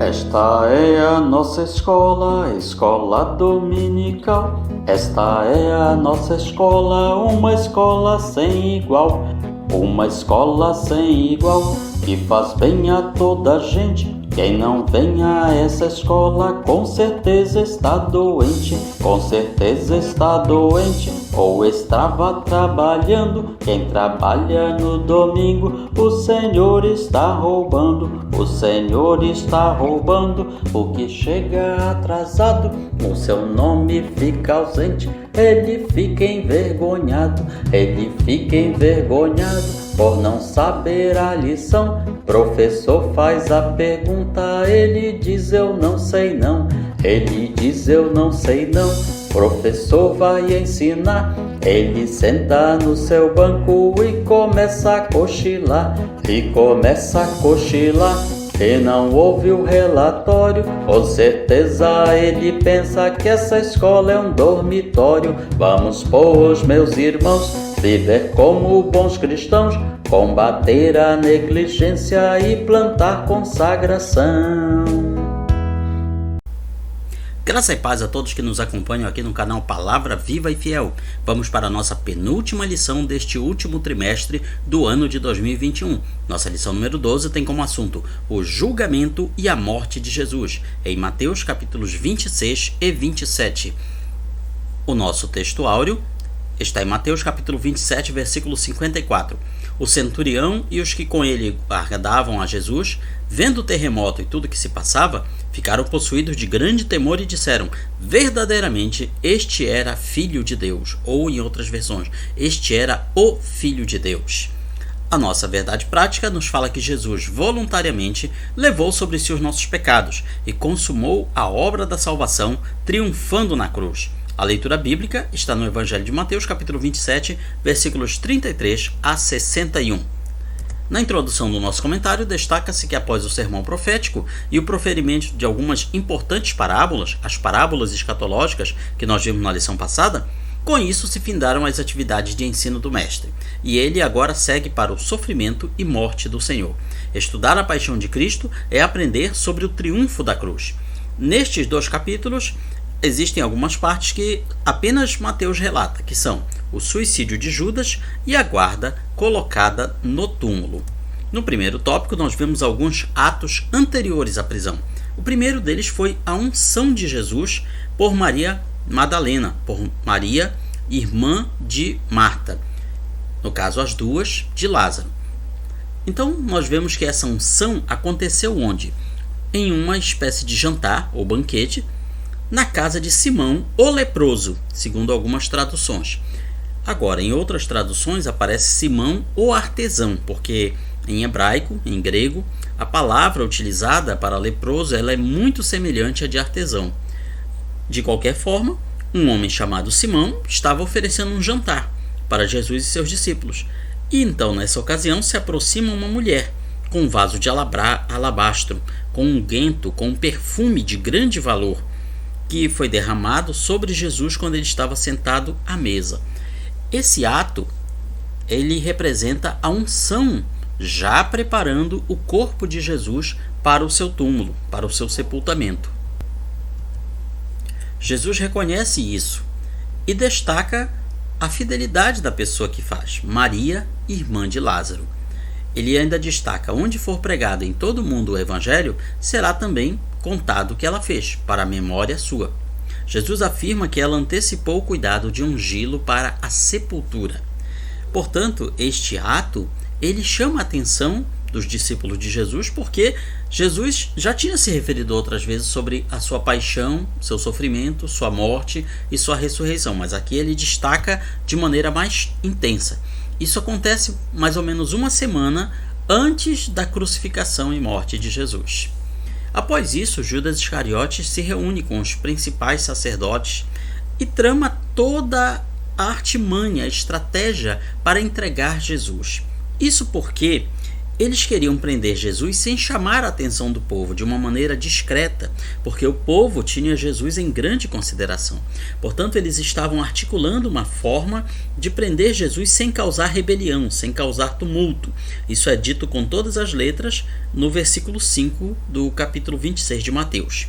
Esta é a nossa escola, escola dominical. Esta é a nossa escola, uma escola sem igual. Uma escola sem igual, que faz bem a toda gente. Quem não vem a essa escola, com certeza está doente. Com certeza está doente, ou estava trabalhando. Quem trabalha no domingo, o Senhor está roubando. O Senhor está roubando, o que chega atrasado, o seu nome fica ausente. Ele fica envergonhado, ele fica envergonhado por não saber a lição. Professor faz a pergunta, ele diz eu não sei não. Ele diz eu não sei não. Professor vai ensinar, ele senta no seu banco e começa a cochilar. E começa a cochilar. E não ouve o relatório, com certeza ele pensa que essa escola é um dormitório. Vamos, pois, meus irmãos, viver como bons cristãos, combater a negligência e plantar consagração. Graça e paz a todos que nos acompanham aqui no canal Palavra Viva e Fiel. Vamos para a nossa penúltima lição deste último trimestre do ano de 2021. Nossa lição número 12 tem como assunto o julgamento e a morte de Jesus, em Mateus capítulos 26 e 27. O nosso texto áureo está em Mateus capítulo 27, versículo 54. O centurião e os que com ele aguardavam a Jesus, vendo o terremoto e tudo que se passava, ficaram possuídos de grande temor e disseram: verdadeiramente este era filho de Deus, ou em outras versões, este era o filho de Deus. A nossa verdade prática nos fala que Jesus voluntariamente levou sobre si os nossos pecados e consumou a obra da salvação, triunfando na cruz. A leitura bíblica está no Evangelho de Mateus, capítulo 27, versículos 33 a 61. Na introdução do nosso comentário, destaca-se que após o sermão profético e o proferimento de algumas importantes parábolas, as parábolas escatológicas que nós vimos na lição passada, com isso se findaram as atividades de ensino do Mestre, e ele agora segue para o sofrimento e morte do Senhor. Estudar a paixão de Cristo é aprender sobre o triunfo da cruz. Nestes 2 capítulos, existem algumas partes que apenas Mateus relata, que são o suicídio de Judas e a guarda colocada no túmulo. No primeiro tópico, nós vemos alguns atos anteriores à prisão. O primeiro deles foi a unção de Jesus por Maria Madalena, por Maria, irmã de Marta. No caso, as duas de Lázaro. Então, nós vemos que essa unção aconteceu onde? Em uma espécie de jantar ou banquete, na casa de Simão, o leproso, segundo algumas traduções. Agora, em outras traduções aparece Simão, o artesão, porque em hebraico, em grego, a palavra utilizada para leproso ela é muito semelhante à de artesão. De qualquer forma, um homem chamado Simão estava oferecendo um jantar para Jesus e seus discípulos. E então, nessa ocasião, se aproxima uma mulher com um vaso de alabastro, com um unguento, com um perfume de grande valor, que foi derramado sobre Jesus quando ele estava sentado à mesa. Esse ato, ele representa a unção, já preparando o corpo de Jesus para o seu túmulo, para o seu sepultamento. Jesus reconhece isso e destaca a fidelidade da pessoa que faz, Maria, irmã de Lázaro. Ele ainda destaca: onde for pregado em todo o mundo o evangelho, será também contado o que ela fez, para a memória sua. Jesus afirma que ela antecipou o cuidado de ungí-lo para a sepultura. Portanto, este ato, ele chama a atenção dos discípulos de Jesus, porque Jesus já tinha se referido outras vezes sobre a sua paixão, seu sofrimento, sua morte e sua ressurreição, mas aqui ele destaca de maneira mais intensa. Isso acontece mais ou menos uma semana antes da crucificação e morte de Jesus. Após isso, Judas Iscariotes se reúne com os principais sacerdotes e trama toda a artimanha, a estratégia para entregar Jesus. Isso porque Eles queriam prender Jesus sem chamar a atenção do povo, de uma maneira discreta, porque o povo tinha Jesus em grande consideração. Portanto, eles estavam articulando uma forma de prender Jesus sem causar rebelião, sem causar tumulto. Isso é dito com todas as letras no versículo 5 do capítulo 26 de Mateus.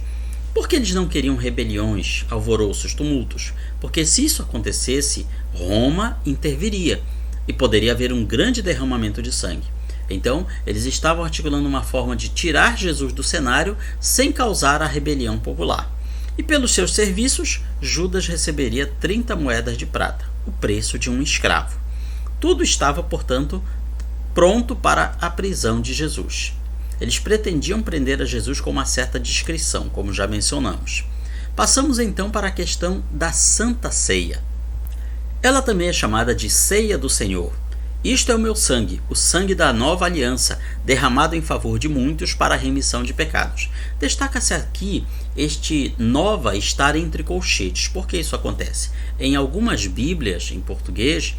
Por que eles não queriam rebeliões, alvoroços, tumultos? Porque se isso acontecesse, Roma interviria e poderia haver um grande derramamento de sangue. Então, eles estavam articulando uma forma de tirar Jesus do cenário sem causar a rebelião popular. E pelos seus serviços, Judas receberia 30 moedas de prata, o preço de um escravo. Tudo estava, portanto, pronto para a prisão de Jesus. Eles pretendiam prender a Jesus com uma certa discrição, como já mencionamos. Passamos então para a questão da Santa Ceia. Ela também é chamada de Ceia do Senhor. Isto é o meu sangue, o sangue da nova aliança, derramado em favor de muitos para a remissão de pecados. Destaca-se aqui este nova estar entre colchetes. Por que isso acontece? Em algumas Bíblias, em português,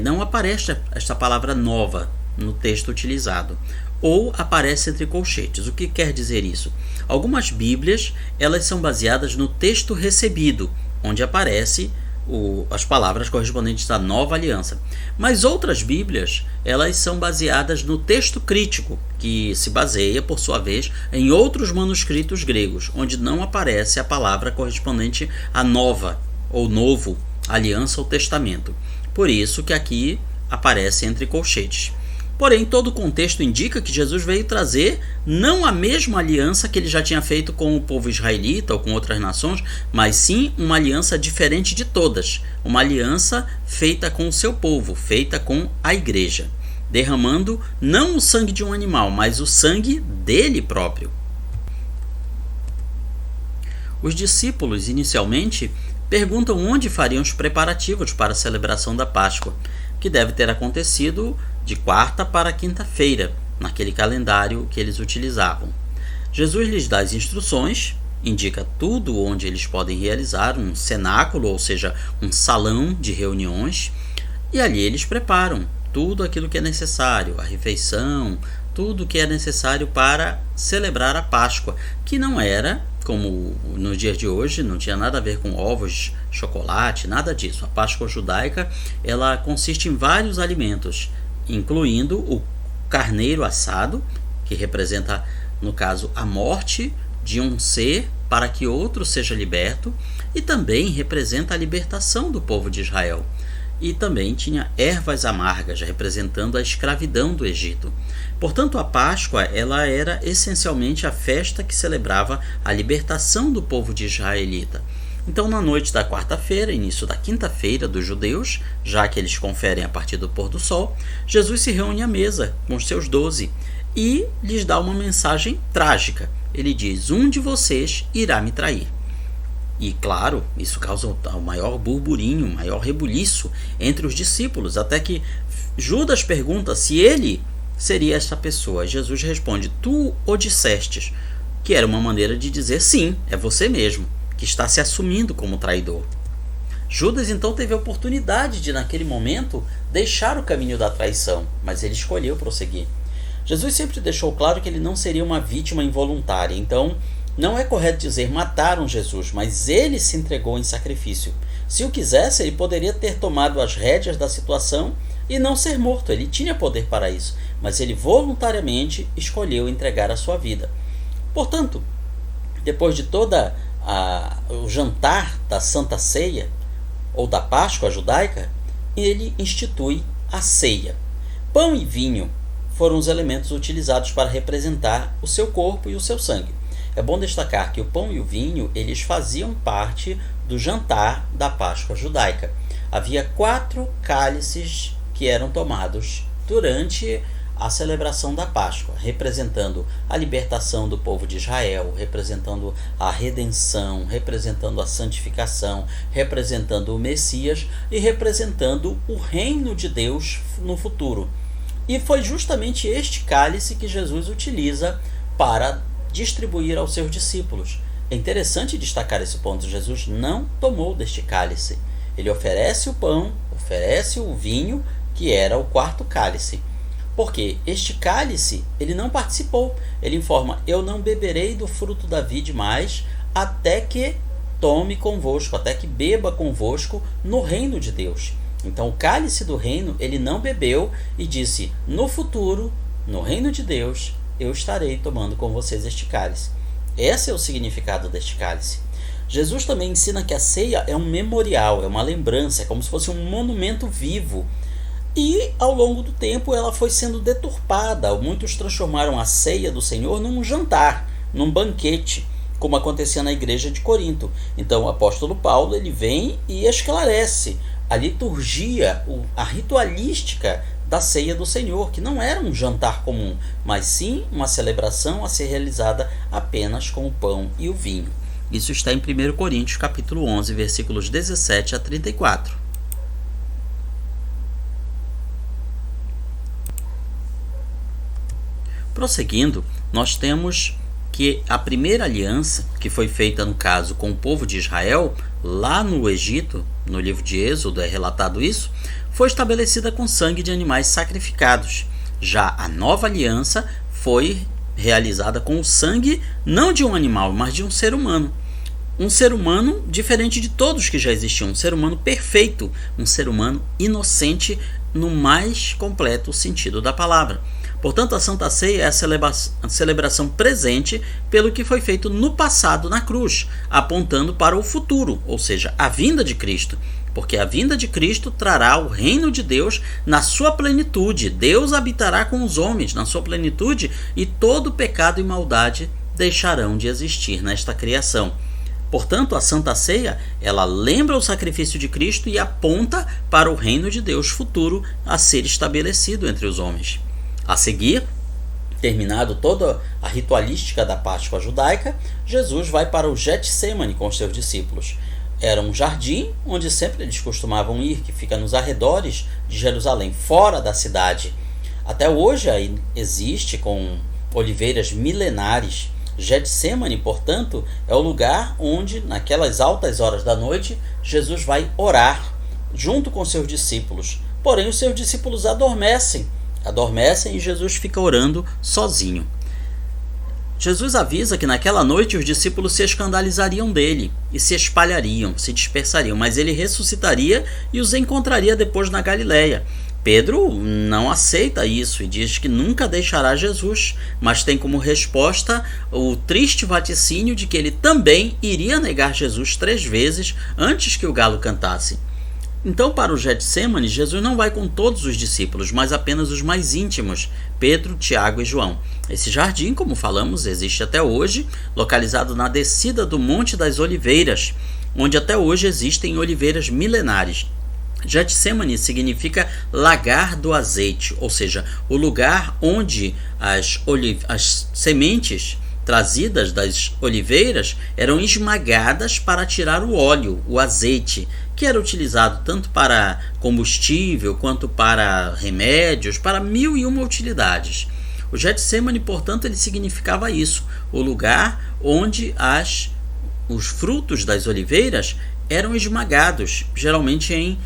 não aparece esta palavra nova no texto utilizado, ou aparece entre colchetes. O que quer dizer isso? Algumas Bíblias, elas são baseadas no texto recebido, onde aparece as palavras correspondentes à nova aliança. Mas outras Bíblias, elas são baseadas no texto crítico, que se baseia, por sua vez, em outros manuscritos gregos, onde não aparece a palavra correspondente à nova ou novo aliança ou testamento. Por isso que aqui aparece entre colchetes. Porém, todo o contexto indica que Jesus veio trazer não a mesma aliança que ele já tinha feito com o povo israelita ou com outras nações, mas sim uma aliança diferente de todas, uma aliança feita com o seu povo, feita com a igreja, derramando não o sangue de um animal, mas o sangue dele próprio. Os discípulos, inicialmente, perguntam onde fariam os preparativos para a celebração da Páscoa, que deve ter acontecido de quarta para quinta-feira, naquele calendário que eles utilizavam. Jesus lhes dá as instruções, indica tudo onde eles podem realizar um cenáculo, ou seja, um salão de reuniões, e ali eles preparam tudo aquilo que é necessário, a refeição, tudo que é necessário para celebrar a Páscoa, que não era, como nos dias de hoje, não tinha nada a ver com ovos, chocolate, nada disso. A Páscoa judaica, ela consiste em vários alimentos, incluindo o carneiro assado, que representa, no caso, a morte de um ser para que outro seja liberto, e também representa a libertação do povo de Israel. E também tinha ervas amargas, representando a escravidão do Egito. Portanto, a Páscoa, ela era essencialmente a festa que celebrava a libertação do povo de israelita. Então, na noite da quarta-feira, início da quinta-feira dos judeus, já que eles conferem a partir do pôr do sol, Jesus se reúne à mesa com os seus 12 e lhes dá uma mensagem trágica. Ele diz: um de vocês irá me trair. E, claro, isso causa o maior burburinho, o maior rebuliço entre os discípulos, até que Judas pergunta se ele seria esta pessoa. Jesus responde: tu o dissestes, que era uma maneira de dizer sim, é você mesmo, que está se assumindo como traidor. Judas então teve a oportunidade de, naquele momento, deixar o caminho da traição, mas ele escolheu prosseguir. Jesus sempre deixou claro que ele não seria uma vítima involuntária, então não é correto dizer mataram Jesus, mas ele se entregou em sacrifício. Se o quisesse, ele poderia ter tomado as rédeas da situação e não ser morto, ele tinha poder para isso, mas ele voluntariamente escolheu entregar a sua vida. Portanto, depois de toda o jantar da Santa Ceia, ou da Páscoa judaica, ele institui a ceia. Pão e vinho foram os elementos utilizados para representar o seu corpo e o seu sangue. É bom destacar que o pão e o vinho, eles faziam parte do jantar da Páscoa judaica. Havia 4 cálices que eram tomados durante a celebração da Páscoa, representando a libertação do povo de Israel, representando a redenção, representando a santificação, representando o Messias e representando o reino de Deus no futuro. E foi justamente este cálice que Jesus utiliza para distribuir aos seus discípulos. É interessante destacar esse ponto: Jesus não tomou deste cálice. Ele oferece o pão, oferece o vinho, que era o 4º cálice. Porque este cálice, ele não participou. Ele informa: eu não beberei do fruto da vide mais, até que tome convosco, até que beba convosco no reino de Deus. Então o cálice do reino ele não bebeu e disse: no futuro, no reino de Deus, eu estarei tomando com vocês este cálice. Esse é o significado deste cálice. Jesus também ensina que a ceia é um memorial, é uma lembrança, é como se fosse um monumento vivo. E ao longo do tempo ela foi sendo deturpada. Muitos transformaram a ceia do Senhor num jantar, num banquete, como acontecia na igreja de Corinto. Então o apóstolo Paulo ele vem e esclarece a liturgia, a ritualística da ceia do Senhor, que não era um jantar comum, mas sim uma celebração a ser realizada apenas com o pão e o vinho. Isso está em 1 Coríntios capítulo 11, versículos 17 a 34. Prosseguindo, nós temos que a primeira aliança, que foi feita no caso com o povo de Israel, lá no Egito, no livro de Êxodo é relatado isso, foi estabelecida com sangue de animais sacrificados. Já a nova aliança foi realizada com o sangue não de um animal, mas de um ser humano. Um ser humano diferente de todos que já existiam, um ser humano perfeito, um ser humano inocente no mais completo sentido da palavra. Portanto, a Santa Ceia é a celebração presente pelo que foi feito no passado na cruz, apontando para o futuro, ou seja, a vinda de Cristo. Porque a vinda de Cristo trará o reino de Deus na sua plenitude. Deus habitará com os homens na sua plenitude e todo pecado e maldade deixarão de existir nesta criação. Portanto, a Santa Ceia, ela lembra o sacrifício de Cristo e aponta para o reino de Deus futuro a ser estabelecido entre os homens. A seguir, terminado toda a ritualística da Páscoa judaica, Jesus vai para o Getsêmani com os seus discípulos. Era um jardim onde sempre eles costumavam ir, que fica nos arredores de Jerusalém, fora da cidade. Até hoje aí existe com oliveiras milenares. Getsêmani, portanto, é o lugar onde, naquelas altas horas da noite, Jesus vai orar junto com seus discípulos. Porém, os seus discípulos adormecem e Jesus fica orando sozinho. Jesus avisa que naquela noite os discípulos se escandalizariam dele e se espalhariam, se dispersariam, mas ele ressuscitaria e os encontraria depois na Galileia. Pedro não aceita isso e diz que nunca deixará Jesus, mas tem como resposta o triste vaticínio de que ele também iria negar Jesus 3 vezes antes que o galo cantasse. Então, para o Getsêmani, Jesus não vai com todos os discípulos, mas apenas os mais íntimos, Pedro, Tiago e João. Esse jardim, como falamos, existe até hoje, localizado na descida do Monte das Oliveiras, onde até hoje existem oliveiras milenares. Getsêmani significa lagar do azeite, ou seja, o lugar onde as sementes trazidas das oliveiras eram esmagadas para tirar o óleo, o azeite, que era utilizado tanto para combustível quanto para remédios, para 1001 utilidades. O Getsêmani, portanto, ele significava isso, o lugar onde os frutos das oliveiras eram esmagados, geralmente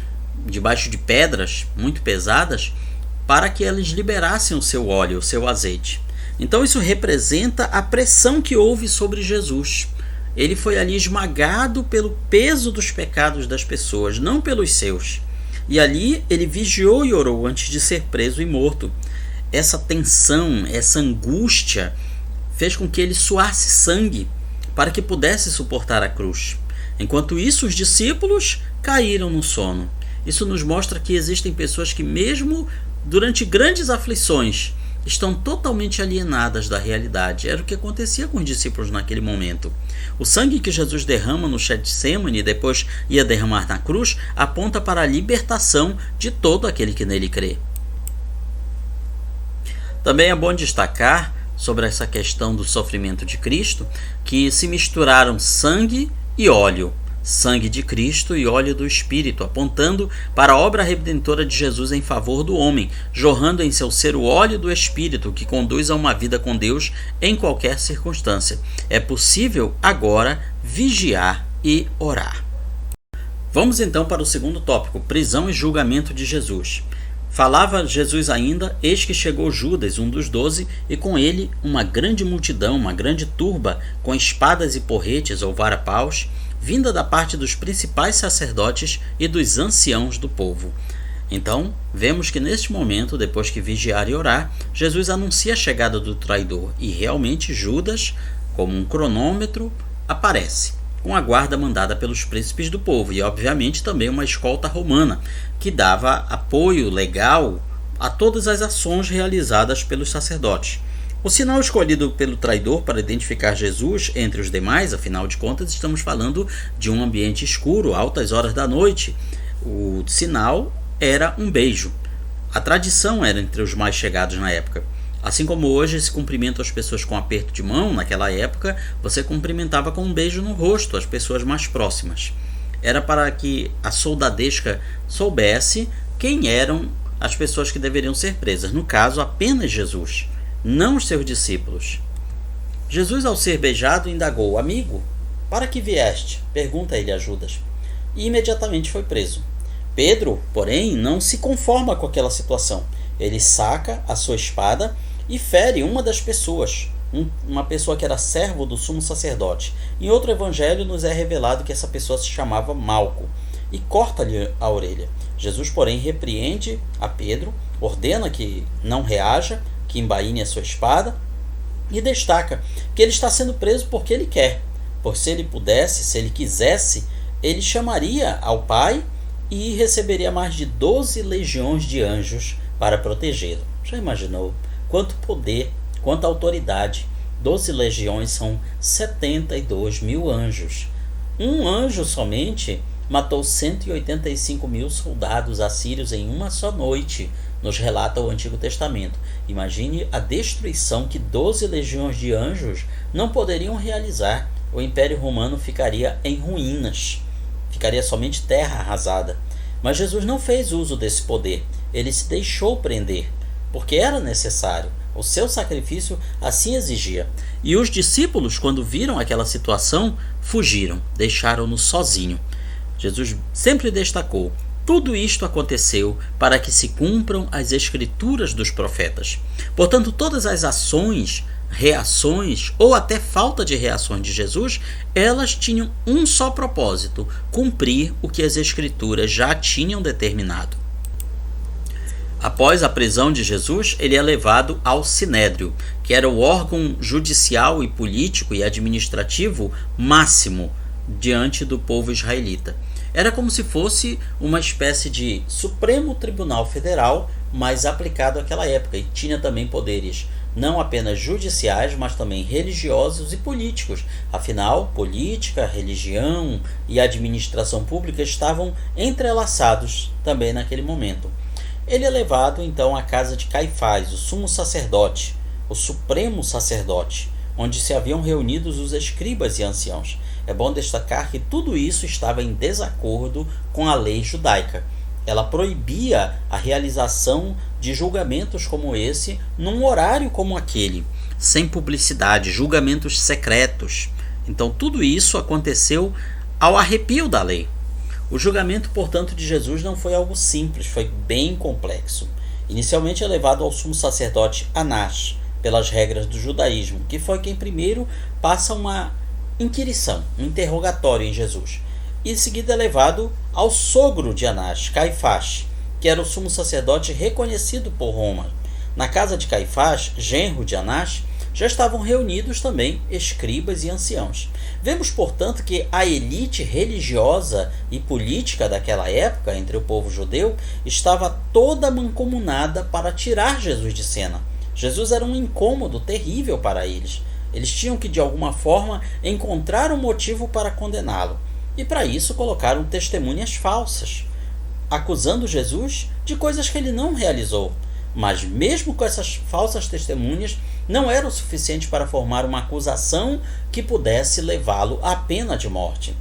debaixo de pedras muito pesadas, para que eles liberassem o seu óleo, o seu azeite. Então isso representa a pressão que houve sobre Jesus. Ele foi ali esmagado pelo peso dos pecados das pessoas, não pelos seus. E ali ele vigiou e orou antes de ser preso e morto. Essa tensão, essa angústia fez com que ele suasse sangue para que pudesse suportar a cruz. Enquanto isso, os discípulos caíram no sono. Isso nos mostra que existem pessoas que, mesmo durante grandes aflições, estão totalmente alienadas da realidade. Era o que acontecia com os discípulos naquele momento. O sangue que Jesus derrama no Getsêmani e depois ia derramar na cruz aponta para a libertação de todo aquele que nele crê. Também é bom destacar sobre essa questão do sofrimento de Cristo que se misturaram sangue e óleo. Sangue de Cristo e óleo do Espírito, apontando para a obra redentora de Jesus em favor do homem, jorrando em seu ser o óleo do Espírito que conduz a uma vida com Deus em qualquer circunstância. É possível agora vigiar e orar. Vamos então para o segundo tópico, prisão e julgamento de Jesus. Falava Jesus ainda, eis que chegou Judas, um dos 12, e com ele uma grande multidão, uma grande turba, com espadas e porretes ou vara-paus, vinda da parte dos principais sacerdotes e dos anciãos do povo. Então, vemos que neste momento, depois que vigiar e orar, Jesus anuncia a chegada do traidor, e realmente Judas, como um cronômetro, aparece, com a guarda mandada pelos príncipes do povo, e obviamente também uma escolta romana, que dava apoio legal a todas as ações realizadas pelos sacerdotes. O sinal escolhido pelo traidor para identificar Jesus entre os demais, afinal de contas, estamos falando de um ambiente escuro, altas horas da noite. O sinal era um beijo. A tradição era entre os mais chegados na época. Assim como hoje se cumprimenta as pessoas com aperto de mão, naquela época você cumprimentava com um beijo no rosto as pessoas mais próximas. Era para que a soldadesca soubesse quem eram as pessoas que deveriam ser presas. No caso, apenas Jesus, não os seus discípulos. Jesus, ao ser beijado, indagou: amigo, para que vieste? Pergunta ele a Judas. E imediatamente foi preso. Pedro, porém, não se conforma com aquela situação. Ele saca a sua espada e fere uma das pessoas, uma pessoa que era servo do sumo sacerdote. Em outro evangelho nos é revelado que essa pessoa se chamava Malco, e corta-lhe a orelha. Jesus, porém, repreende a Pedro, ordena que não reaja, que embaine a sua espada, e destaca que ele está sendo preso porque ele quer. Pois se ele pudesse, se ele quisesse, ele chamaria ao Pai e receberia mais de 12 legiões de anjos para protegê-lo. Já imaginou? Quanto poder, quanta autoridade. 12 legiões são 72 mil anjos. Um anjo somente matou 185 mil soldados assírios em uma só noite, nos relata o Antigo Testamento. Imagine a destruição que 12 legiões de anjos não poderiam realizar. O Império Romano ficaria em ruínas. Ficaria somente terra arrasada. Mas Jesus não fez uso desse poder. Ele se deixou prender, porque era necessário. O seu sacrifício assim exigia. E os discípulos, quando viram aquela situação, fugiram, deixaram-no sozinho. Jesus sempre destacou: tudo isto aconteceu para que se cumpram as escrituras dos profetas. Portanto, todas as ações, reações ou até falta de reações de Jesus, elas tinham um só propósito: cumprir o que as escrituras já tinham determinado. Após a prisão de Jesus, ele é levado ao Sinédrio, que era o órgão judicial e político e administrativo máximo diante do povo israelita. Era como se fosse uma espécie de Supremo Tribunal Federal, mas aplicado àquela época, e tinha também poderes não apenas judiciais, mas também religiosos e políticos. Afinal, política, religião e administração pública estavam entrelaçados também naquele momento. Ele é levado então à casa de Caifás, o sumo sacerdote, o supremo sacerdote, onde se haviam reunidos os escribas e anciãos. É bom destacar que tudo isso estava em desacordo com a lei judaica. Ela proibia a realização de julgamentos como esse num horário como aquele, sem publicidade, julgamentos secretos. Então tudo isso aconteceu ao arrepio da lei. O julgamento, portanto, de Jesus não foi algo simples, foi bem complexo. Inicialmente é levado ao sumo sacerdote Anás, pelas regras do judaísmo, que foi quem primeiro passa uma inquirição, um interrogatório em Jesus. E em seguida é levado ao sogro de Anás, Caifás, que era o sumo sacerdote reconhecido por Roma. Na casa de Caifás, genro de Anás, já estavam reunidos também escribas e anciãos. Vemos, portanto, que a elite religiosa e política daquela época, entre o povo judeu, estava toda mancomunada para tirar Jesus de cena. Jesus era um incômodo terrível para eles. Eles tinham que, de alguma forma, encontrar um motivo para condená-lo. E para isso colocaram testemunhas falsas, acusando Jesus de coisas que ele não realizou. Mas mesmo com essas falsas testemunhas, não era o suficiente para formar uma acusação que pudesse levá-lo à pena de morte.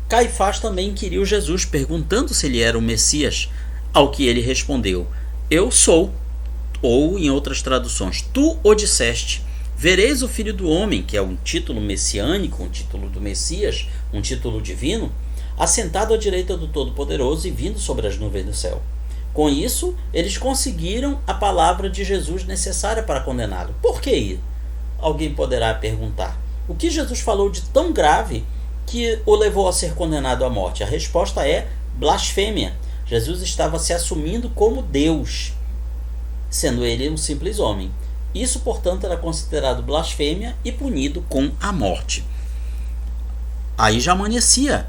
Caifás também inquiriu Jesus, perguntando se ele era o Messias, ao que ele respondeu: eu sou. Ou, em outras traduções, tu o disseste. Vereis o Filho do Homem, que é um título messiânico, um título do Messias, um título divino, assentado à direita do Todo-Poderoso e vindo sobre as nuvens do céu. Com isso, eles conseguiram a palavra de Jesus necessária para condená-lo. Por quê? Alguém poderá perguntar. O que Jesus falou de tão grave que o levou a ser condenado à morte? A resposta é blasfêmia. Jesus estava se assumindo como Deus, sendo ele um simples homem. Isso, portanto, era considerado blasfêmia e punido com a morte. Aí já amanhecia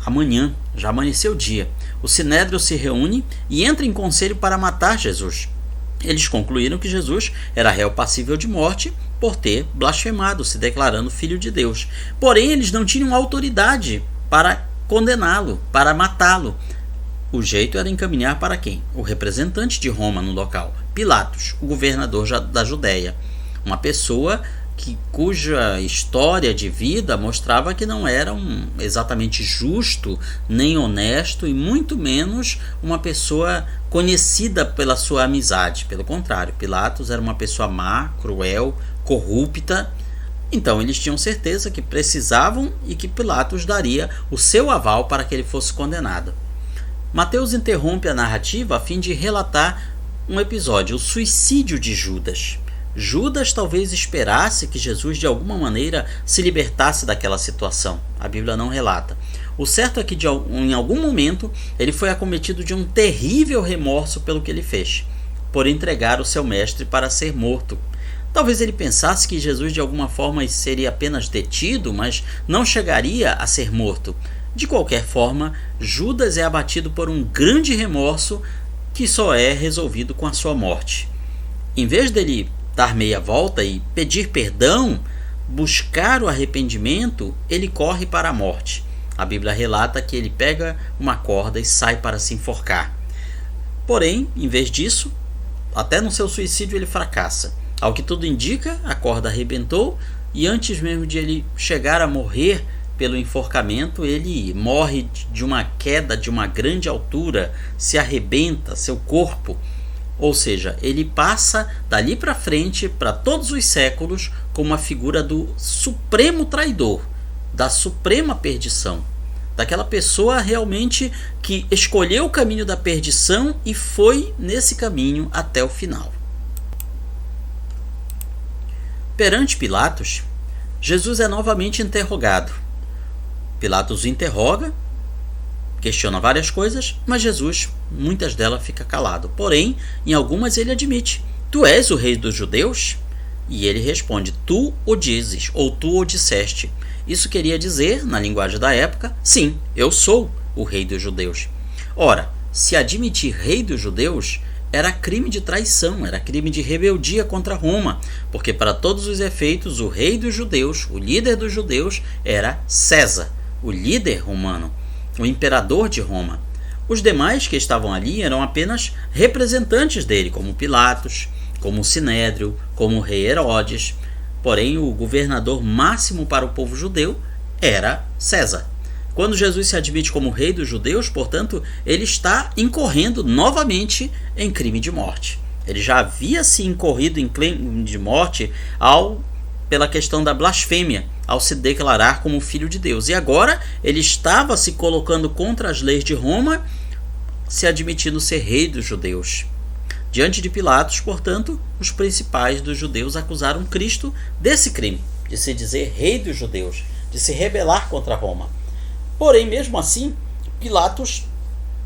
amanhã, já amanheceu o dia. O Sinédrio se reúne e entra em conselho para matar Jesus. Eles concluíram que Jesus era réu passível de morte por ter blasfemado, se declarando filho de Deus. Porém, eles não tinham autoridade para condená-lo, para matá-lo. O jeito era encaminhar para quem? O representante de Roma no local, Pilatos, o governador da Judéia. Uma pessoa cuja história de vida mostrava que não era exatamente justo, nem honesto, e muito menos uma pessoa conhecida pela sua amizade. Pelo contrário, Pilatos era uma pessoa má, cruel, corrupta. Então eles tinham certeza que precisavam e que Pilatos daria o seu aval para que ele fosse condenado. Mateus interrompe a narrativa a fim de relatar um episódio, o suicídio de Judas. Judas talvez esperasse que Jesus de alguma maneira se libertasse daquela situação. A Bíblia não relata. O certo é que em algum momento ele foi acometido de um terrível remorso pelo que ele fez, por entregar o seu mestre para ser morto. Talvez ele pensasse que Jesus de alguma forma seria apenas detido, mas não chegaria a ser morto. De qualquer forma, Judas é abatido por um grande remorso que só é resolvido com a sua morte. Em vez dele dar meia volta e pedir perdão, buscar o arrependimento, ele corre para a morte. A Bíblia relata que ele pega uma corda e sai para se enforcar. Porém, em vez disso, até no seu suicídio ele fracassa. Ao que tudo indica, a corda arrebentou e antes mesmo de ele chegar a morrer pelo enforcamento, ele morre de uma queda de uma grande altura, se arrebenta seu corpo. Ou seja, ele passa dali para frente, para todos os séculos, como a figura do supremo traidor, da suprema perdição, daquela pessoa realmente que escolheu o caminho da perdição e foi nesse caminho até o final. Perante Pilatos, Jesus é novamente interrogado. Pilatos o interroga, questiona várias coisas, mas Jesus, muitas delas, fica calado. Porém, em algumas ele admite: tu és o rei dos judeus? E ele responde: tu o dizes, ou tu o disseste. Isso queria dizer, na linguagem da época, sim, eu sou o rei dos judeus. Ora, se admitir rei dos judeus era crime de traição, era crime de rebeldia contra Roma, porque para todos os efeitos o rei dos judeus, o líder dos judeus, era César, o líder romano, o imperador de Roma. Os demais que estavam ali eram apenas representantes dele, como Pilatos, como o Sinédrio, como o rei Herodes. Porém, o governador máximo para o povo judeu era César. Quando Jesus se admite como rei dos judeus, portanto, ele está incorrendo novamente em crime de morte. Ele já havia se incorrido em crime de morte pela questão da blasfêmia, ao se declarar como filho de Deus. E agora ele estava se colocando contra as leis de Roma, se admitindo ser rei dos judeus. Diante de Pilatos, portanto, os principais dos judeus acusaram Cristo desse crime, de se dizer rei dos judeus, de se rebelar contra Roma. Porém, mesmo assim, Pilatos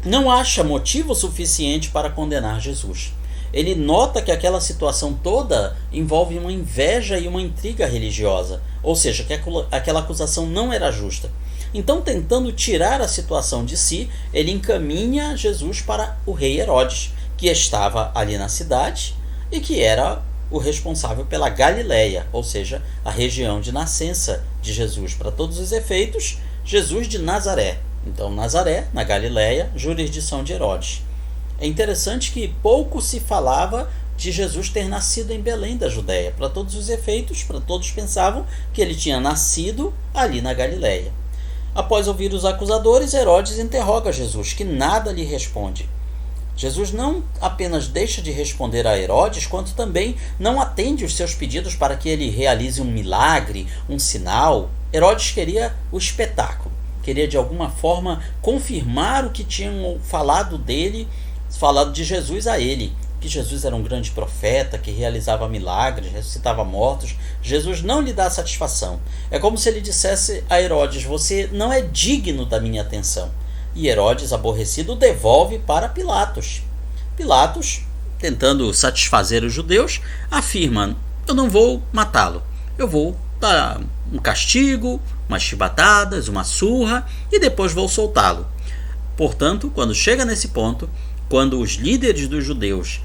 não acha motivo suficiente para condenar Jesus. Ele nota que aquela situação toda envolve uma inveja e uma intriga religiosa, ou seja, que aquela acusação não era justa. Então, tentando tirar a situação de si, ele encaminha Jesus para o rei Herodes, que estava ali na cidade e que era o responsável pela Galileia, ou seja, a região de nascença de Jesus. Para todos os efeitos, Jesus de Nazaré. Então, Nazaré, na Galileia, jurisdição de Herodes. É interessante que pouco se falava de Jesus ter nascido em Belém da Judéia. Para todos os efeitos, todos pensavam que ele tinha nascido ali na Galileia. Após ouvir os acusadores, Herodes interroga Jesus, que nada lhe responde. Jesus não apenas deixa de responder a Herodes, quanto também não atende os seus pedidos para que ele realize um milagre, um sinal. Herodes queria o espetáculo, queria de alguma forma confirmar o que tinham falado dele falado de Jesus a ele, que Jesus era um grande profeta, que realizava milagres, ressuscitava mortos. Jesus não lhe dá satisfação. É como se ele dissesse a Herodes: você não é digno da minha atenção. E Herodes, aborrecido, devolve para Pilatos. Pilatos, tentando satisfazer os judeus, afirma: eu não vou matá-lo, eu vou dar um castigo, umas chibatadas, uma surra, e depois vou soltá-lo. Portanto, quando chega nesse ponto, quando os líderes dos judeus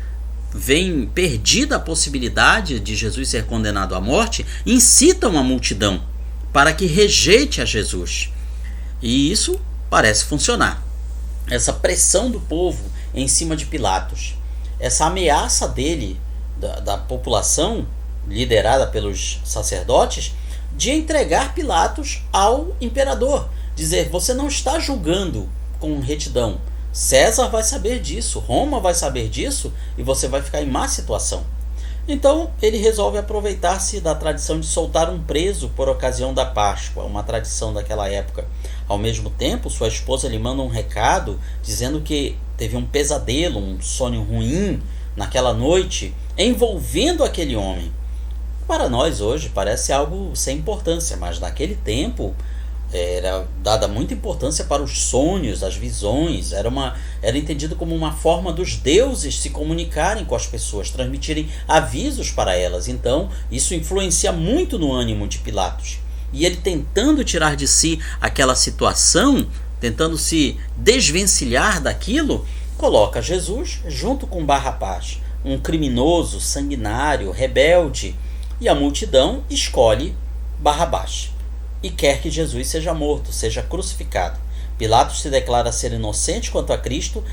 veem perdida a possibilidade de Jesus ser condenado à morte, incitam a multidão para que rejeite a Jesus. E isso parece funcionar. Essa pressão do povo em cima de Pilatos, essa ameaça dele, da população, liderada pelos sacerdotes, de entregar Pilatos ao imperador. Dizer: você não está julgando com retidão. César vai saber disso, Roma vai saber disso, e você vai ficar em má situação. Então ele resolve aproveitar-se da tradição de soltar um preso por ocasião da Páscoa, uma tradição daquela época. Ao mesmo tempo, sua esposa lhe manda um recado dizendo que teve um pesadelo, um sonho ruim naquela noite, envolvendo aquele homem. Para nós hoje parece algo sem importância, mas naquele tempo era dada muita importância para os sonhos, as visões. Era entendido como uma forma dos deuses se comunicarem com as pessoas, transmitirem avisos para elas. Então isso influencia muito no ânimo de Pilatos. E ele, tentando tirar de si aquela situação, tentando se desvencilhar daquilo, coloca Jesus junto com Barrabás, um criminoso, sanguinário, rebelde. E a multidão escolhe Barrabás e quer que Jesus seja morto, seja crucificado. Pilatos se declara ser inocente quanto a Cristo,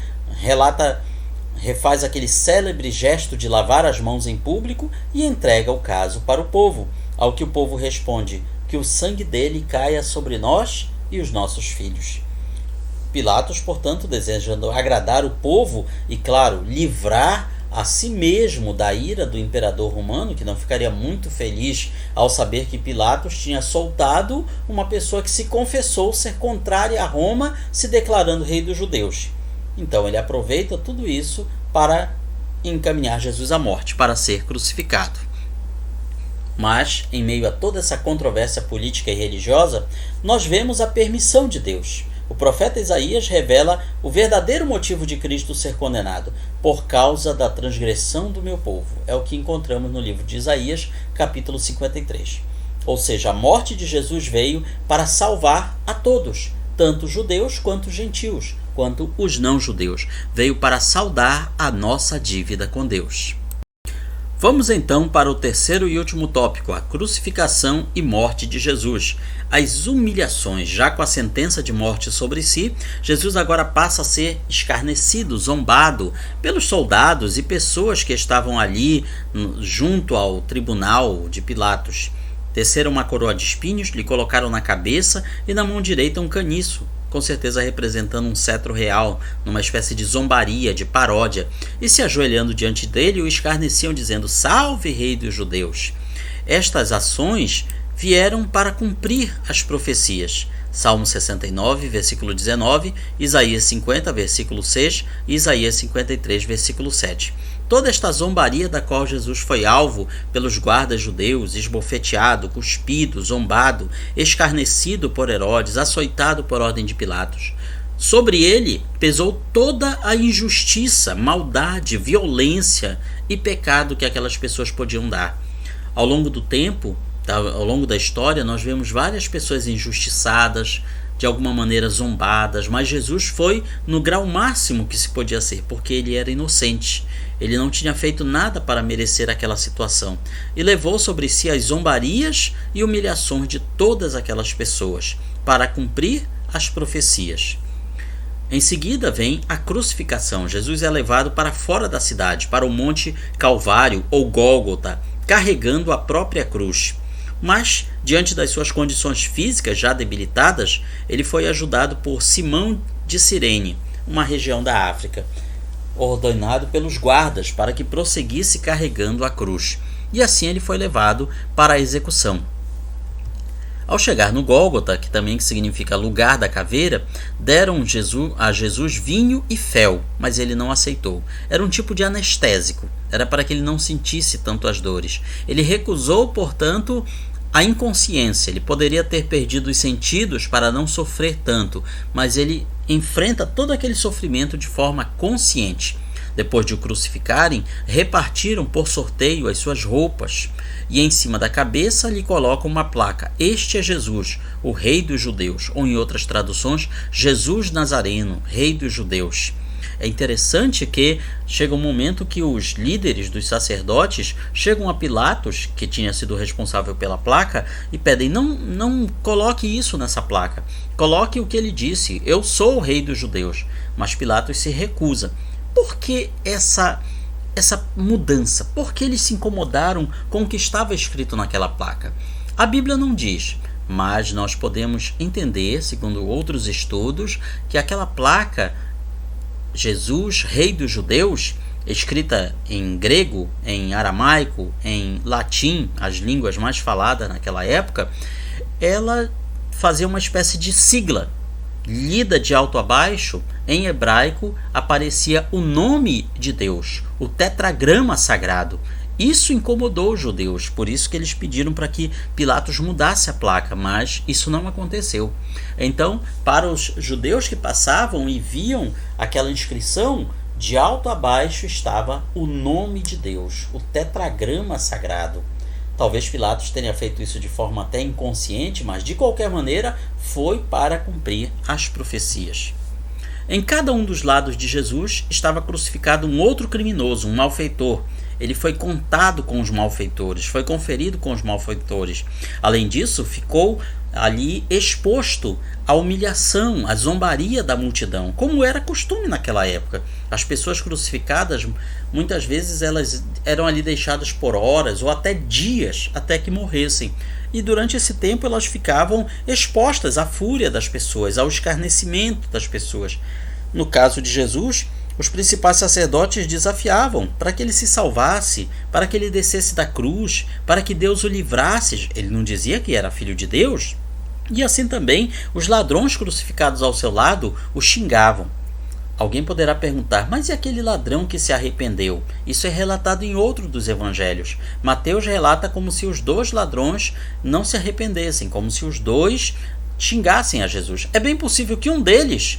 refaz aquele célebre gesto de lavar as mãos em público e entrega o caso para o povo, ao que o povo responde: que o sangue dele caia sobre nós e os nossos filhos. Pilatos, portanto, desejando agradar o povo e, claro, livrar a si mesmo da ira do imperador romano, que não ficaria muito feliz ao saber que Pilatos tinha soltado uma pessoa que se confessou ser contrária a Roma, se declarando rei dos judeus. Então ele aproveita tudo isso para encaminhar Jesus à morte, para ser crucificado. Mas, em meio a toda essa controvérsia política e religiosa, nós vemos a permissão de Deus. O profeta Isaías revela o verdadeiro motivo de Cristo ser condenado: por causa da transgressão do meu povo. É o que encontramos no livro de Isaías, capítulo 53. Ou seja, a morte de Jesus veio para salvar a todos, tanto judeus quanto gentios, quanto os não judeus. Veio para saldar a nossa dívida com Deus. Vamos então para o terceiro e último tópico, a crucificação e morte de Jesus. As humilhações. Já com a sentença de morte sobre si, Jesus agora passa a ser escarnecido, zombado pelos soldados e pessoas que estavam ali junto ao tribunal de Pilatos. Teceram uma coroa de espinhos, lhe colocaram na cabeça e na mão direita um caniço, com certeza representando um cetro real, numa espécie de zombaria, de paródia, e se ajoelhando diante dele o escarneciam, dizendo: salve, rei dos judeus. Estas ações vieram para cumprir as profecias. Salmo 69, versículo 19, Isaías 50, versículo 6 e Isaías 53, versículo 7. Toda esta zombaria da qual Jesus foi alvo pelos guardas judeus, esbofeteado, cuspido, zombado, escarnecido por Herodes, açoitado por ordem de Pilatos. Sobre ele pesou toda a injustiça, maldade, violência e pecado que aquelas pessoas podiam dar. Ao longo do tempo, ao longo da história, nós vemos várias pessoas injustiçadas, de alguma maneira zombadas, mas Jesus foi no grau máximo que se podia ser, porque ele era inocente. Ele não tinha feito nada para merecer aquela situação e levou sobre si as zombarias e humilhações de todas aquelas pessoas para cumprir as profecias. Em seguida vem a crucificação. Jesus é levado para fora da cidade, para o Monte Calvário ou Gólgota, carregando a própria cruz. Mas, diante das suas condições físicas já debilitadas, ele foi ajudado por Simão de Cirene, uma região da África, ordenado pelos guardas para que prosseguisse carregando a cruz. E assim ele foi levado para a execução. Ao chegar no Gólgota, que também significa lugar da caveira, deram a Jesus vinho e fel, mas ele não aceitou. Era um tipo de anestésico, era para que ele não sentisse tanto as dores. Ele recusou, portanto, a inconsciência. Ele poderia ter perdido os sentidos para não sofrer tanto, mas ele enfrenta todo aquele sofrimento de forma consciente. Depois de o crucificarem, repartiram por sorteio as suas roupas e em cima da cabeça lhe colocam uma placa: "Este é Jesus, o Rei dos Judeus", ou em outras traduções, "Jesus Nazareno, Rei dos Judeus". É interessante que chega um momento que os líderes dos sacerdotes chegam a Pilatos, que tinha sido responsável pela placa, e pedem: não coloque isso nessa placa, coloque o que ele disse, "Eu sou o Rei dos Judeus". Mas Pilatos se recusa. Por que essa mudança? Por que eles se incomodaram com o que estava escrito naquela placa? A Bíblia não diz, mas nós podemos entender, segundo outros estudos, que aquela placa "Jesus, Rei dos Judeus", escrita em grego, em aramaico, em latim, as línguas mais faladas naquela época, ela fazia uma espécie de sigla. Lida de alto a baixo, em hebraico aparecia o nome de Deus, o tetragrama sagrado. Isso incomodou os judeus, por isso que eles pediram para que Pilatos mudasse a placa, mas isso não aconteceu. Então, para os judeus que passavam e viam aquela inscrição, de alto a baixo estava o nome de Deus, o tetragrama sagrado. Talvez Pilatos tenha feito isso de forma até inconsciente, mas de qualquer maneira foi para cumprir as profecias. Em cada um dos lados de Jesus estava crucificado um outro criminoso, um malfeitor. Ele foi contado com os malfeitores, foi conferido com os malfeitores. Além disso, ficou ali exposto à humilhação, à zombaria da multidão, como era costume naquela época. As pessoas crucificadas, muitas vezes, elas eram ali deixadas por horas ou até dias até que morressem. E durante esse tempo elas ficavam expostas à fúria das pessoas, ao escarnecimento das pessoas. No caso de Jesus, os principais sacerdotes desafiavam para que ele se salvasse, para que ele descesse da cruz, para que Deus o livrasse. Ele não dizia que era filho de Deus? E assim também os ladrões crucificados ao seu lado o xingavam. Alguém poderá perguntar: mas e aquele ladrão que se arrependeu? Isso é relatado em outro dos evangelhos. Mateus relata como se os dois ladrões não se arrependessem, como se os dois xingassem a Jesus. É bem possível que um deles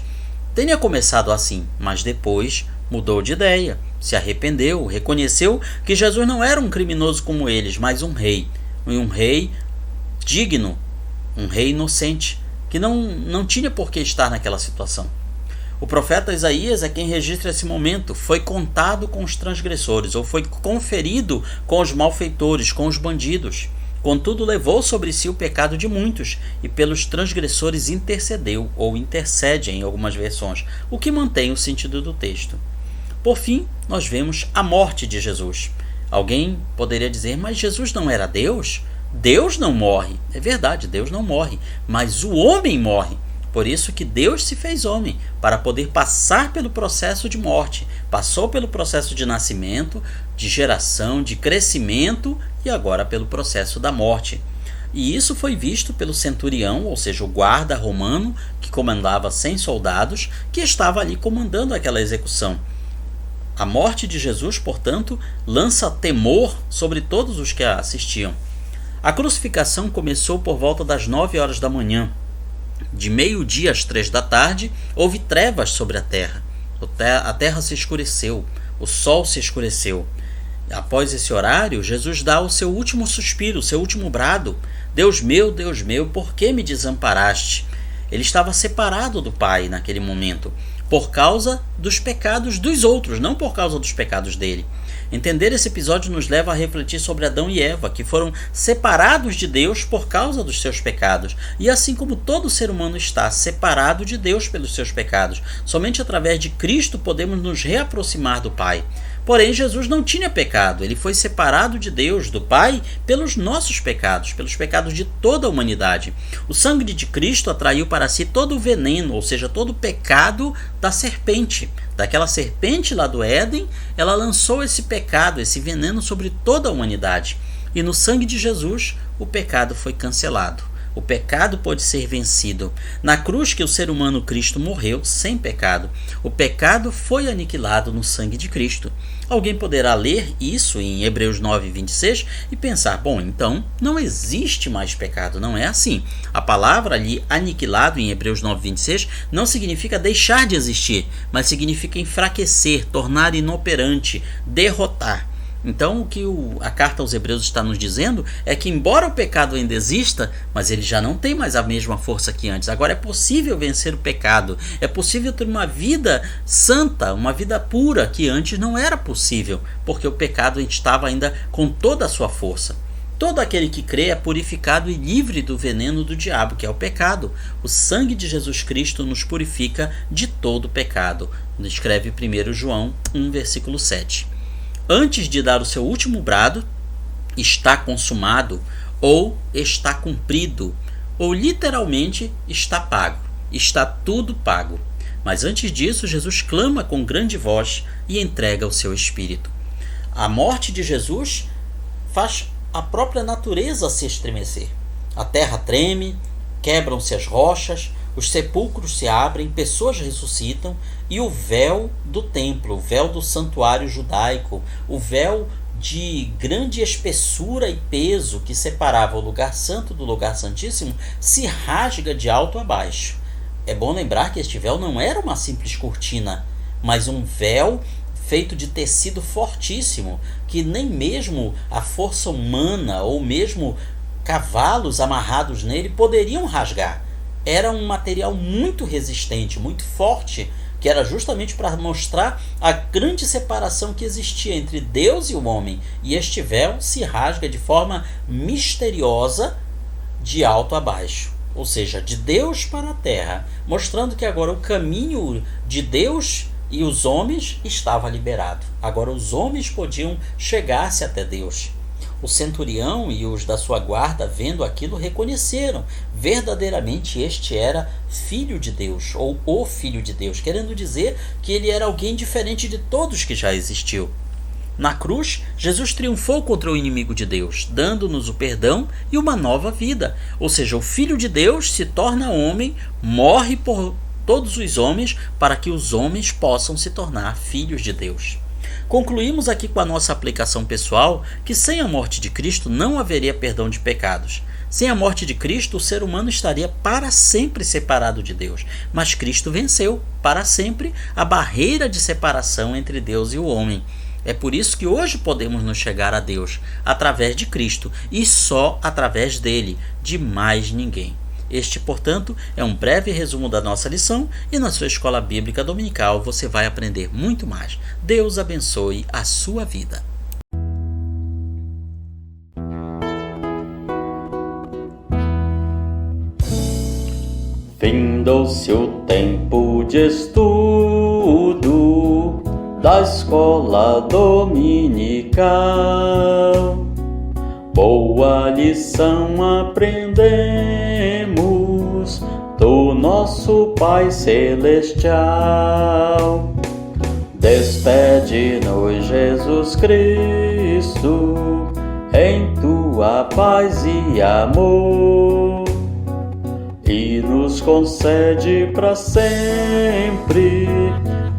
tenha começado assim, mas depois mudou de ideia, se arrependeu, reconheceu que Jesus não era um criminoso como eles, mas um rei digno, um rei inocente, que não tinha por que estar naquela situação. O profeta Isaías é quem registra esse momento. Foi contado com os transgressores, ou foi conferido com os malfeitores, com os bandidos. Contudo, levou sobre si o pecado de muitos, e pelos transgressores intercedeu, ou intercede em algumas versões, o que mantém o sentido do texto. Por fim, nós vemos a morte de Jesus. Alguém poderia dizer: mas Jesus não era Deus? Deus não morre. É verdade, Deus não morre, mas o homem morre. Por isso que Deus se fez homem, para poder passar pelo processo de morte. Passou pelo processo de nascimento, de geração, de crescimento e agora pelo processo da morte. E isso foi visto pelo centurião, ou seja, o guarda romano, que comandava 100 soldados, que estava ali comandando aquela execução. A morte de Jesus, portanto, lança temor sobre todos os que a assistiam. A crucificação começou por volta das 9 horas da manhã. De meio-dia às 3 da tarde, houve trevas sobre a terra. A terra se escureceu, o sol se escureceu. Após esse horário, Jesus dá o seu último suspiro, o seu último brado: Deus meu, por que me desamparaste? Ele estava separado do Pai naquele momento, por causa dos pecados dos outros, não por causa dos pecados dele. Entender esse episódio nos leva a refletir sobre Adão e Eva, que foram separados de Deus por causa dos seus pecados. E assim como todo ser humano está separado de Deus pelos seus pecados, somente através de Cristo podemos nos reaproximar do Pai. Porém, Jesus não tinha pecado, ele foi separado de Deus, do Pai, pelos nossos pecados, pelos pecados de toda a humanidade. O sangue de Cristo atraiu para si todo o veneno, ou seja, todo o pecado da serpente. Daquela serpente lá do Éden, ela lançou esse pecado, esse veneno sobre toda a humanidade. E no sangue de Jesus, o pecado foi cancelado. O pecado pode ser vencido. Na cruz que o ser humano Cristo morreu sem pecado. O pecado foi aniquilado no sangue de Cristo. Alguém poderá ler isso em Hebreus 9:26 e pensar, bom, então não existe mais pecado. Não é assim. A palavra ali, aniquilado, em Hebreus 9:26, não significa deixar de existir, mas significa enfraquecer, tornar inoperante, derrotar. Então, o que a carta aos Hebreus está nos dizendo é que, embora o pecado ainda exista, mas ele já não tem mais a mesma força que antes. Agora é possível vencer o pecado, é possível ter uma vida santa, uma vida pura, que antes não era possível, porque o pecado estava ainda com toda a sua força. Todo aquele que crê é purificado e livre do veneno do diabo, que é o pecado. O sangue de Jesus Cristo nos purifica de todo pecado. Escreve 1 João 1, versículo 7. Antes de dar o seu último brado, está consumado, ou está cumprido, ou literalmente está pago. Está tudo pago. Mas antes disso, Jesus clama com grande voz e entrega o seu espírito. A morte de Jesus faz a própria natureza se estremecer. A terra treme, quebram-se as rochas, os sepulcros se abrem, pessoas ressuscitam e o véu do templo, o véu do santuário judaico, o véu de grande espessura e peso que separava o lugar santo do lugar santíssimo, se rasga de alto a baixo. É bom lembrar que este véu não era uma simples cortina, mas um véu feito de tecido fortíssimo, que nem mesmo a força humana ou mesmo cavalos amarrados nele poderiam rasgar. Era um material muito resistente, muito forte, que era justamente para mostrar a grande separação que existia entre Deus e o homem. E este véu se rasga de forma misteriosa de alto a baixo, ou seja, de Deus para a terra, mostrando que agora o caminho de Deus e os homens estava liberado. Agora os homens podiam chegar-se até Deus. O centurião e os da sua guarda, vendo aquilo, reconheceram. Verdadeiramente este era filho de Deus, ou o filho de Deus, querendo dizer que ele era alguém diferente de todos que já existiu. Na cruz, Jesus triunfou contra o inimigo de Deus, dando-nos o perdão e uma nova vida. Ou seja, o Filho de Deus se torna homem, morre por todos os homens, para que os homens possam se tornar filhos de Deus. Concluímos aqui com a nossa aplicação pessoal que sem a morte de Cristo não haveria perdão de pecados. Sem a morte de Cristo, o ser humano estaria para sempre separado de Deus. Mas Cristo venceu para sempre a barreira de separação entre Deus e o homem. É por isso que hoje podemos nos chegar a Deus, através de Cristo, e só através dele, de mais ninguém. Este, portanto, é um breve resumo da nossa lição e na sua escola bíblica dominical você vai aprender muito mais. Deus abençoe a sua vida. Findou-se o tempo de estudo da escola dominical. Boa lição aprendemos do nosso Pai Celestial. Despede-nos, Jesus Cristo, em tua paz e amor, e nos concede para sempre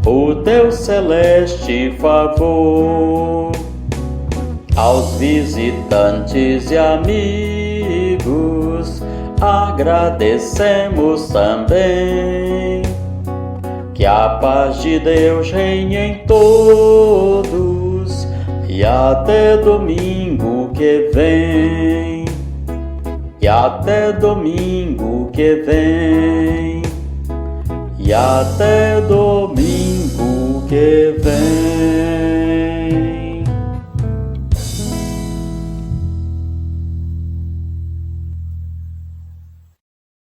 o teu celeste favor. Aos visitantes e amigos agradecemos também. Que a paz de Deus reine em todos e até domingo que vem. E até domingo que vem. E até domingo que vem.